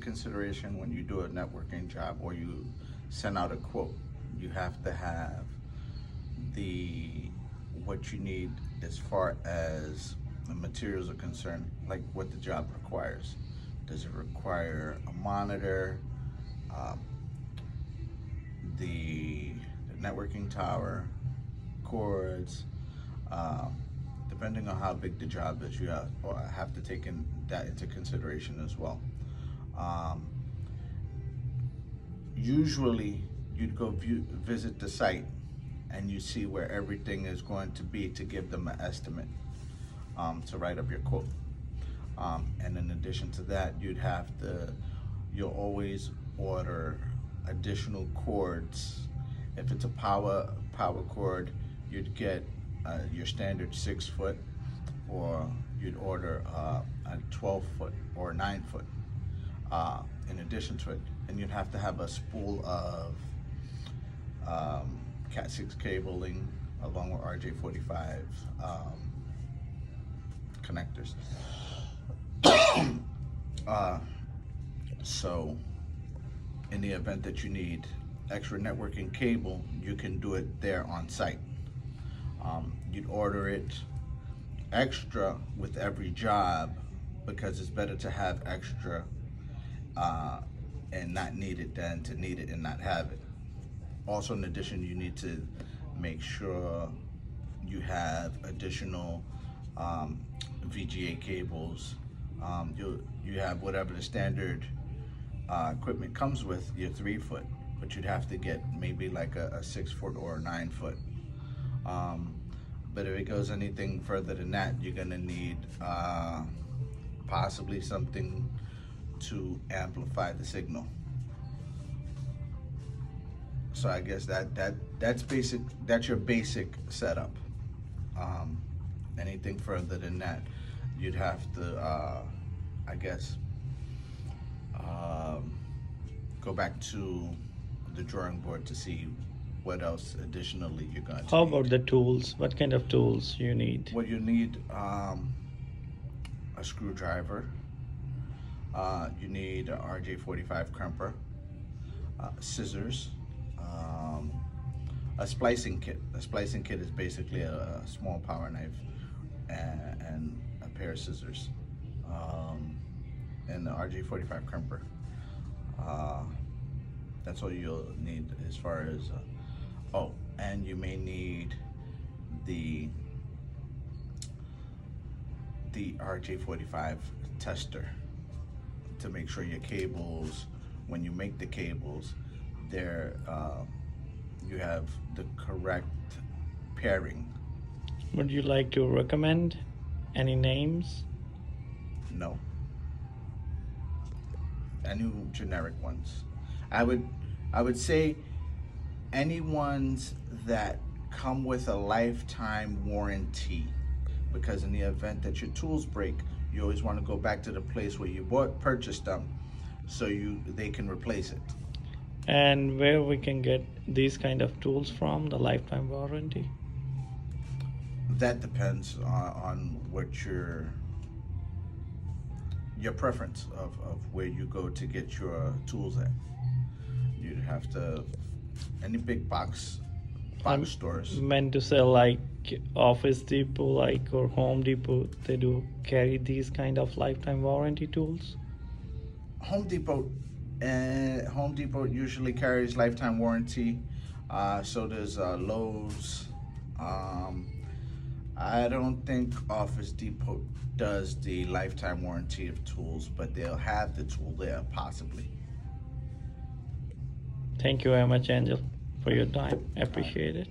Consideration when you do a networking job or you send out a quote, you have to have the what you need as far as the materials are concerned, like what the job requires. Does it require a monitor, um, the networking tower, cords, um, depending on how big the job is, you have to take that into consideration as well. Um, Usually, you'd go visit the site and you see where everything is going to be to give them an estimate, to write up your quote. And in addition to that, you'll always order additional cords. If it's a power cord, you'd get your standard 6 foot, or you'd order a 12 foot or 9 foot in addition to it. And you'd have to have a spool of Cat 6 cabling along with RJ45 connectors. So in the event that you need extra networking cable, you can do it there on site. You'd order it extra with every job because it's better to have extra and not need it than to need it and not have it. Also, in addition, you need to make sure you have additional VGA cables. You have whatever the standard equipment comes with, your 3 foot, but you'd have to get maybe like a 6 foot or a 9 foot. But if it goes anything further than that, you're gonna need possibly something to amplify the signal. So I guess that's basic. That's your basic setup. Anything further than that, you'd have to, I guess, go back to the drawing board to see what else additionally you're going to How need. about the tools? What kind of tools you need? What you need, a screwdriver. You need an RJ45 crimper, scissors, a splicing kit. A splicing kit is basically a small power knife and a pair of scissors, and the RJ45 crimper. That's all you'll need as far as. Oh, and you may need the RJ45 tester to make sure your cables, when you make the cables, you have the correct pairing. Would you like to recommend any names? No. Any generic ones. I would say any ones that come with a lifetime warranty, because in the event that your tools break, you always want to go back to the place where you purchased them, so they can replace it. And where we can get these kind of tools from, the lifetime warranty? That depends on what your preference of where you go to get your tools at. You'd have to, any big box stores. Meant to say like Office Depot, like, or Home Depot, they do carry these kind of lifetime warranty tools. Home Depot usually carries lifetime warranty. So does Lowe's. I don't think Office Depot does the lifetime warranty of tools, but they'll have the tool there possibly. Thank you very much, Angel, for your time. I appreciate it.